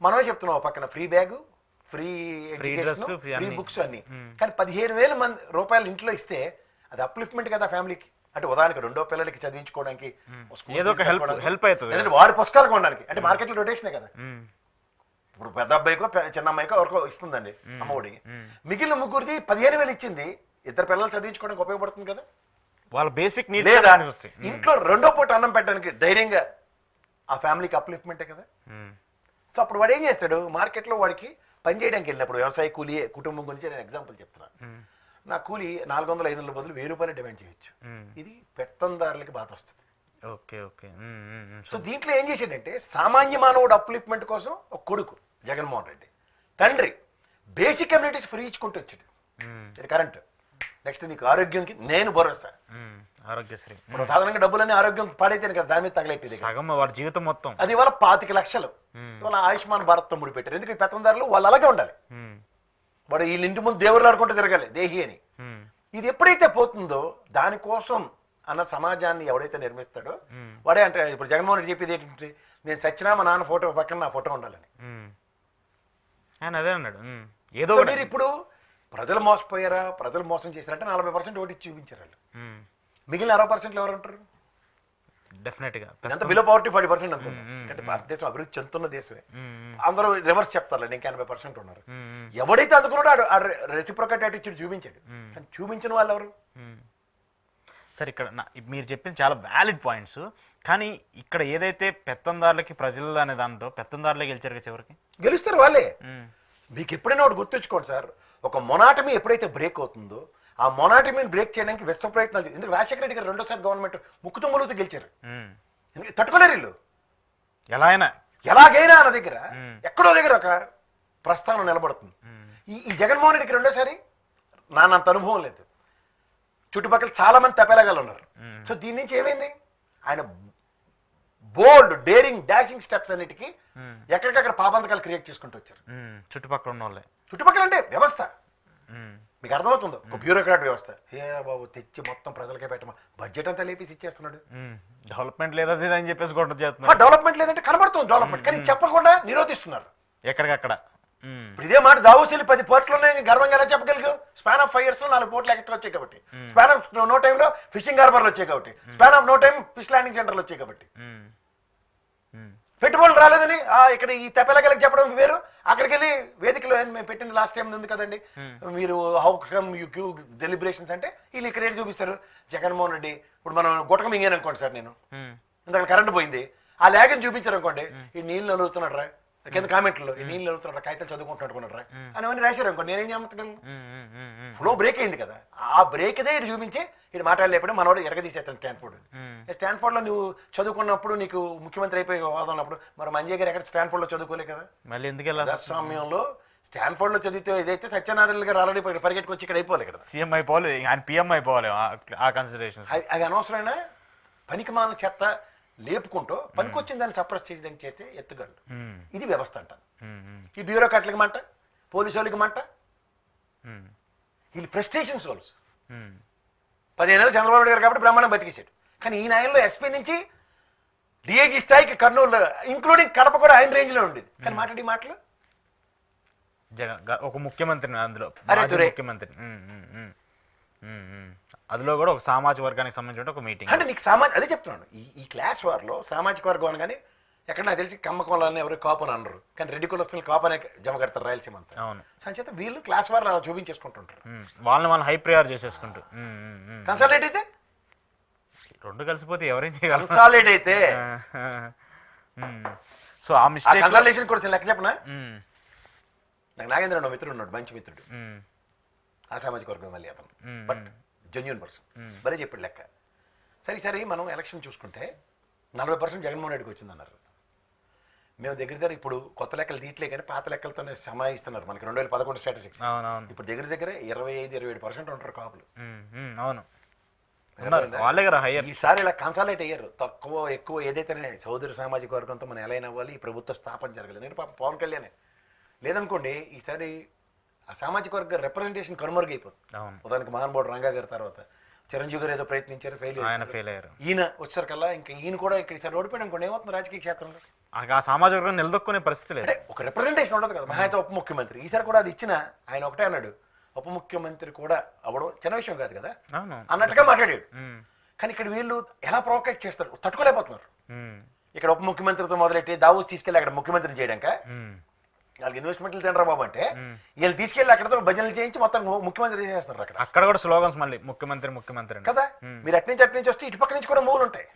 మనమే చెప్తున్నాం ఒక పక్కన free bag, free free dress, education, free free అన్ని. బుక్స్ అన్ని. కానీ 15,000 రూపాయలు ఇంట్లో ఇస్తే అది అప్లిఫ్ట్మెంట్ కదా ఫ్యామిలీకి. అంటే ఉదాహరణకి రెండో పిల్లలకి చదివించుకోవడానికి, స్కూల్ ఏదో ఒక ఫీజు హెల్ప్ కట్టుకోవడానికి, హెల్ప్ అవుతుంది. లేదంటే వాడి పుస్తకాలు కొనడానికి. అంటే మార్కెట్లో రొటేషనే కదా. ఉమ్, ఇప్పుడు పెద్ద అబ్బాయికో చిన్న అమ్మాయికో ఎవరికో ఇస్తుందండి అమ్మఒడి. మిగిలిన ముగ్గురిది 15,000 ఇచ్చింది, ఇద్దరు పిల్లలు చదివించుకోవడానికి ఉపయోగపడుతుంది కదా. వాళ్ళ బేసిక్ నీడ్స్ లేదా వస్తాయి. ఇంట్లో రెండో పూట అన్నం పెట్టడానికి ధైర్యంగా ఆ ఫ్యామిలీకి అప్లిఫ్ట్మెంటే కదా. సో అప్పుడు వాడు ఏం చేస్తాడు, మార్కెట్లో వాడికి పని చేయడానికి వెళ్ళినప్పుడు వ్యవసాయ కూలీ కుటుంబం గురించి నేను ఎగ్జాంపుల్ చెప్తున్నాను. నా కూలీ 400-500 బదులు 1,000 రూపాయలు డిమాండ్ చేయొచ్చు. ఇది పెత్తందారులకి బాధ వస్తుంది. Okay okay. సో దీంట్లో ఏం చేశాడంటే సామాన్య మానవుడు అప్లిఫ్ట్మెంట్ కోసం ఒక కొడుకు జగన్మోహన్ రెడ్డి, తండ్రి బేసిక్ కమ్యూనిటీస్ ఫ్రీ ఇచ్చుకుంటూ వచ్చాడు. ఇది కరెంట్. నెక్స్ట్ నీకు ఆరోగ్యంకి నేను భరోసా, ఆరోగ్యశ్రీ. ఇప్పుడు సాధారణంగా డబ్బులన్నీ ఆరోగ్యం పాడైతేనే కదా దాని మీద తగలెట్టేది. సగం వాడి జీవితం మొత్తం. అది ఇవాళ 25 లక్షలు ఇవాళ ఆయుష్మాన్ భారత్ తో ముడిపెట్టారు. ఎందుకు ఈ పెత్తందారులు వాళ్ళు అలాగే ఉండాలి. వాడు వీళ్ళ ఇంటి ముందు దేవుళ్ళు ఆడుకుంటూ తిరగాలి దేహి అని. ఇది ఎప్పుడైతే పోతుందో దానికోసం అన్న సమాజాన్ని ఎవడైతే నిర్మిస్తాడో వాడే అంటే ఇప్పుడు జగన్మోహన్ రెడ్డి చెప్పేది ఏంటంటే నేను సచ్చినా మా నాన్న ఫోటో పక్కన నా ఫోటో ఉండాలని. ఆయన అదే అన్నాడు. ఏదో మీరు ఇప్పుడు ప్రజలు మోసపోయారా, ప్రజలు మోసం చేశారంటే 40% ఓటు ఇచ్చి చూపించారు వాళ్ళు. మిగిలిన 60% ఎవరు ఉంటారు? డెఫినెట్ గా అంత బిలో పవర్టీ 40% అనుకుంది. అంటే భారతదేశం అభివృద్ధి చెందుతున్న దేశమే. అందరూ రివర్స్ చెప్తారు, ఇంకా 80% ఉన్నారు. ఎవడైతే అందుకున్నాడో రెసిప్రొకేట్ యాటిట్యూడ్ చూపించాడు. కానీ చూపించిన వాళ్ళు ఎవరు? సరే ఇక్కడ మీరు చెప్పింది చాలా వ్యాలిడ్ పాయింట్స్. కానీ ఇక్కడ ఏదైతే పెత్తందారులకి ప్రజలు అనే దాంతో పెత్తందారులే గెలిచారు చివరికి. గెలుస్తారు వాళ్ళే. మీకు ఎప్పుడైనా ఒకటి గుర్తుంచుకోండి సార్, ఒక మొనాటమీ ఎప్పుడైతే బ్రేక్ అవుతుందో ఆ మొనాటమీని బ్రేక్ చేయడానికి విశ్వ ప్రయత్నాలు. ఎందుకు రాజశేఖర రెడ్డి గారు రెండోసారి గవర్నమెంట్ ముక్కుతూ ములుగుతూ గెలిచారు. ఎందుకు తట్టుకోలేరు వీళ్ళు. ఎలాగైనా అన్న దగ్గర ఎక్కడో దగ్గర ఒక ప్రస్థానం నిలబడుతుంది. ఈ జగన్మోహన్ రెడ్డికి రెండోసారి నానంత అనుభవం లేదు. చుట్టుపక్కల చాలా మంది తపేలాగాలు ఉన్నారు. సో దీని నుంచి ఏమైంది, ఆయన బోల్డ్ డేరింగ్ డాషింగ్ స్టెప్స్ అన్నిటికీ ఎక్కడికక్కడ పాపంతకాలు క్రియేట్ చేసుకుంటూ వచ్చారు. చుట్టుపక్కల ఉన్న వాళ్ళే. చుట్టుపక్కల అంటే వ్యవస్థ మీకు అర్థమవుతుందో, ఒక బ్యూరోక్రాట్ వ్యవస్థ. ఏ బాబు తెచ్చి మొత్తం ప్రజలకే పెట్టమా, బడ్జెట్ అంతా లేపేసి ఇచ్చేస్తున్నాడు. డెవలప్మెంట్ లేదని అని చెప్పేసి డెవలప్మెంట్ లేదంటే కనబడుతుంది డెవలప్మెంట్, కానీ చెప్పకుండా నిరోధిస్తున్నారు ఎక్కడికక్కడ. ఇప్పుడు ఇదే మాట దావోస్ వెళ్ళి 10 పోర్ట్లు ఉన్నాయి గర్వంగా ఎలా చెప్పగలిగావు? స్పాన్ ఆఫ్ 5 years లో 4 పోర్ట్లు ఎక్కడ వచ్చాయి కాబట్టి, స్పాన్ ఆఫ్ నో టైమ్ లో ఫిషింగ్ హార్బర్లు వచ్చాయి కాబట్టి, span of no time fish landing సెంటర్లు వచ్చాయి కాబట్టి. పెట్టుబడులు రాలేదని ఇక్కడ ఈ తెప్పలగలకి చెప్పడం వేరు. అక్కడికి వెళ్ళి వేదికలో మేము పెట్టింది లాస్ట్ టైం ఉంది కదండి, మీరు how come you Q deliberations అంటే వీళ్ళు ఇక్కడ ఏంటి చూపిస్తారు. జగన్మోహన్ రెడ్డి ఇప్పుడు మనం గుటక మింగాను అనుకోండి సార్, నేను ఇందాక కరెంట్ పోయింది, ఆ లేఖను చూపించారు అనుకోండి, ఈ నీళ్ళు నలుగుతున్నాడు రా కింద కామెంట్లో, ఈ నీళ్ళు నలుగుతున్నాడు కాగితాలు చదువుకుంటున్నాడు అనుకున్నాడు రా అని అవన్నీ రాశారు అనుకోండి, నేనేం చెప్పగలను? ఫ్లో బ్రేక్ అయింది కదా, ఆ బ్రేక్ అదే ఇటు చూపించి ఇటు మాట్లాడలేకపోతే మనోడు ఎరగదీసేస్తాను. స్టాన్ఫోర్డ్ లో నువ్వు చదువుకున్నప్పుడు నీకు ముఖ్యమంత్రి అయిపోయి హోదా ఉన్నప్పుడు మరి మంజయ్ గారు ఎక్కడ స్టాన్ఫోర్డ్ లో చదువుకోలే కదా. మళ్ళీ ఎందుకు సమయంలో స్టాన్ఫోర్డ్ లో చదివితే ఏదైతే సత్యనారాయణ గారు ఆల్రెడీ పరిగెట్టుకు వచ్చి ఇక్కడ అయిపోవాలి కదా, సీఎం అయిపోవాలి, ఆయన పిఎం అయిపోవాలి. ఆ కన్సిడరేషన్ అవి అనవసరమైన పనికి మాల చెత్త లేపుకుంటూ పనికొచ్చిన దాన్ని సప్రెస్ చేయడానికి చేస్తే ఎత్తుగళ్ళు. ఇది వ్యవస్థ అంటాను. ఈ బ్యూరోక్రాట్లకి మంట, పోలీసు వాళ్ళకి మంట, వీళ్ళు ఫ్రస్ట్రేషన్ సోల్స్. 15 ఏళ్ళు చంద్రబాబు నాయుడు గారు కాబట్టి బ్రహ్మాండం బతికేశాడు. కానీ ఈ న్యాయంలో ఎస్పీ నుంచి డిఐజీ స్థాయికి కర్నూలు ఇంక్లూడింగ్ కడప కూడా ఆయన రేంజ్ లో ఉండేది. కానీ మాట్లాడి మాటలు ఒక ముఖ్యమంత్రిని, అందులో ముఖ్యమంత్రి, అందులో కూడా ఒక సామాజిక వర్గానికి సంబంధించిన ఒక మీటింగ్. అంటే నీకు అదే చెప్తున్నాను, ఈ క్లాస్ వార్లో సామాజిక వర్గం అనగానే ఎక్కడ నాకు తెలిసి కమ్మకంలో ఎవరు కాపని అనరు, కానీ రెడ్డి కులస్తులు కాపనే జమ కడతారు రాయలసీమ అంతా. అవును, సంచేత వీళ్ళు క్లాస్ వారు అలా చూపించేసుకుంటుంటారు, వాళ్ళని హై ప్రియార్ చేసేసుకుంటూ. కన్సాలేట్ అయితే రెండు కలిసిపోతే ఎవరేం చేయగలరు? కన్సాలేట్ అయితే సో ఆ మిస్టేక్ కన్సల్టేషన్ కూడా లెక్క చెప్పనా, నాకు నాగేంద్ర మిత్రుడు ఉన్నాడు, మంచి మిత్రుడు, ఆ సామాజిక వర్గం మళ్ళీ అతను, బట్ జెన్యూన్ పర్సన్, భలే చెప్పాడు లెక్క. సరే మనం ఎలక్షన్ చూసుకుంటే 40% జగన్మోహన్ రెడ్డికి వచ్చిందన్నారు. మేము దగ్గర ఇప్పుడు కొత్త లెక్కలు తీయట్లే కానీ పాత లెక్కలతోనే సమాయిస్తున్నారు మనకి 2011 స్టాటిస్టిక్స్. ఇప్పుడు దగ్గర 25-27% ఉంటారు కాపులు. అవును, ఈసారి ఇలా కన్సాలేట్ అయ్యారు. తక్కువ ఎక్కువ ఏదైతేనే సోదరి సామాజిక వర్గంతో మనం ఎలా అయినా అవ్వాలి, ఈ ప్రభుత్వ స్థాపన జరగలేదు. ఎందుకంటే పాపం పవన్ కళ్యాణే లేదనుకోండి, ఈసారి ఆ సామాజిక వర్గ రిప్రజెంటేషన్ కనుమరుగైపోతుంది. ఉదాహరణకి మహానుభావుడు రంగా గారి తర్వాత చిరంజీవి గారు ఏదో ప్రయత్నించారు, ఫెయిల్ ఆయన ఫెయిల్ అయ్యారు. ఈయన వచ్చారు కల్లా ఇంకా ఈయన కూడా ఇక్కడ ఈసారి ఓడిపోయాడు అనుకోండి, ఏమవుతుంది రాజకీయ క్షేత్రంలో? ఆ సామాజిక వర్గం నిలదొక్కునే పరిస్థితి లేదు. అంటే ఒక రిప్రజెంటేషన్ ఉండదు కదా. మహా అయితే ఉప ముఖ్యమంత్రి ఈసారి కూడా అది ఇచ్చిన ఆయన ఒకటే అన్నాడు, ఉప ముఖ్యమంత్రి కూడా అవడం చిన్న విషయం కాదు కదా అన్నట్టుగా మాట్లాడాడు. కానీ ఇక్కడ వీళ్ళు ఎలా ప్రొవోకేట్ చేస్తారు, తట్టుకోలేకపోతున్నారు. ఇక్కడ ఉప ముఖ్యమంత్రితో మొదలెట్టి దావోస్ తీసుకెళ్ళి అక్కడ ముఖ్యమంత్రిని చేయడాక వాళ్ళకి ఇన్వెస్ట్మెంట్లు తినరా బాబు అంటే వీళ్ళు తీసుకెళ్ళి అక్కడతో భజనలు చేయించి మొత్తం ముఖ్యమంత్రి చేసేస్తారు. అక్కడ కూడా స్లోగన్స్ మళ్ళీ ముఖ్యమంత్రి ముఖ్యమంత్రి కదా. మీరు అట్నుంచి వస్తే ఇటు పక్క నుంచి కూడా మూలు ఉంటాయి.